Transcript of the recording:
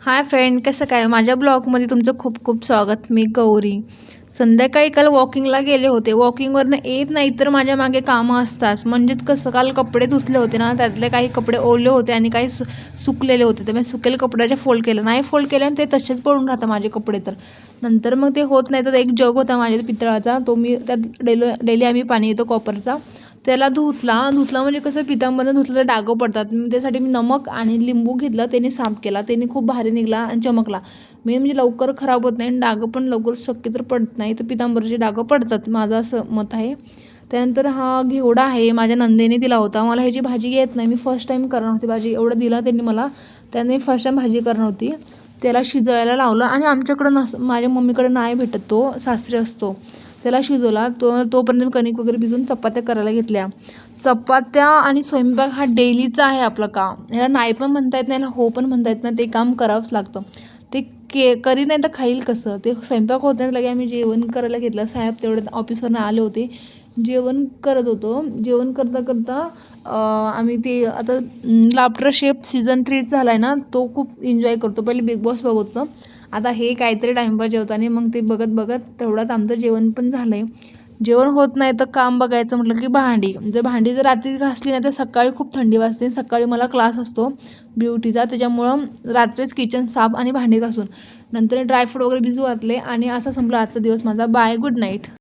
Hi friend, कसं काय? माझ्या ब्लॉगमध्ये तुमचं खूप खूप स्वागत. मी गौरी. संध्याकाळी काल वॉकिंगला गेले होते. वॉकिंगवरनं येत नाही तर माझ्या मागे कामं असतात. म्हणजेच कसं, काल कपडे धुतले होते ना, त्यातले काही कपडे ओले होते आणि काही सुकलेले होते. तर मी सुकेल कपड्याचे फोल्ड केलं, नाही फोल्ड केले आणि ते तसेच पडून राहतात माझे कपडे. तर नंतर मग ते होत नाही. तर एक जग होता माझ्या पितळाचा, तो मी त्यात डेली आम्ही पाणी येतो कॉपरचा, त्याला धुतला म्हणजे कसं, पितांबरनं धुतलं तर डागं पडतात. त्यासाठी मी नमक आणि लिंबू घेतलं, त्याने साफ केला, त्याने खूप भारी निघला आणि चमकला. म्हणजे लवकर खराब होत नाही आणि डागं पण लवकर शक्य तर पडत नाही. तर पितांबरीचे डागं पडतात, माझं असं मत आहे. त्यानंतर हा घेवडा आहे, माझ्या नंदेने दिला होता. मला ह्याची भाजी येत नाही, मी फर्स्ट टाईम करणार होती भाजी. एवढं दिलं त्यांनी मला, त्याने फर्स्ट टाईम भाजी करणार होती. त्याला शिजवायला लावलं आणि आमच्याकडं माझ्या मम्मीकडे नाही भेटत, तो सासरी असतो. त्याला शिजवला, तोपर्यंत मी कणिक वगैरे भिजून चपात्या करायला घेतल्या. चपात्या आणि स्वयंपाक हा डेलीचा आहे आपलं काम. ह्याला नाही पण म्हणता येत नाही, ह्याला हो पण म्हणता येत नाही. ते काम करावंच लागतं. ते करी नाही तर खाईल कसं? ते स्वयंपाक होत नाही, लगे आम्ही जेवण करायला घेतलं. साहेब तेवढे ऑफिसवरनं आले होते, जेवण करत होतो. जेवण करता करता आम्ही ते आता लाफ्टर शेफ सीझन 3 झाला आहे ना, तो खूप एन्जॉय करतो. पहिले बिग बॉस बघत होतो, आता हे काहीतरी टाईमपास जेवताना मग ते बघत बघत तेवढ्यात आमचं जेवण पण झालं आहे. जेवण होत नाही तर काम बघायचं म्हटलं की भांडी जर रात्री घासली नाही तर सकाळी खूप थंडी वाजते. सकाळी मला क्लास असतो ब्युटीचा, त्याच्यामुळं रात्रीच किचन साफ आणि भांडी घासून नंतर ड्रायफ्रूट वगैरे भिजू घातले आणि असा संपला आजचा दिवस माझा. Bye, good night.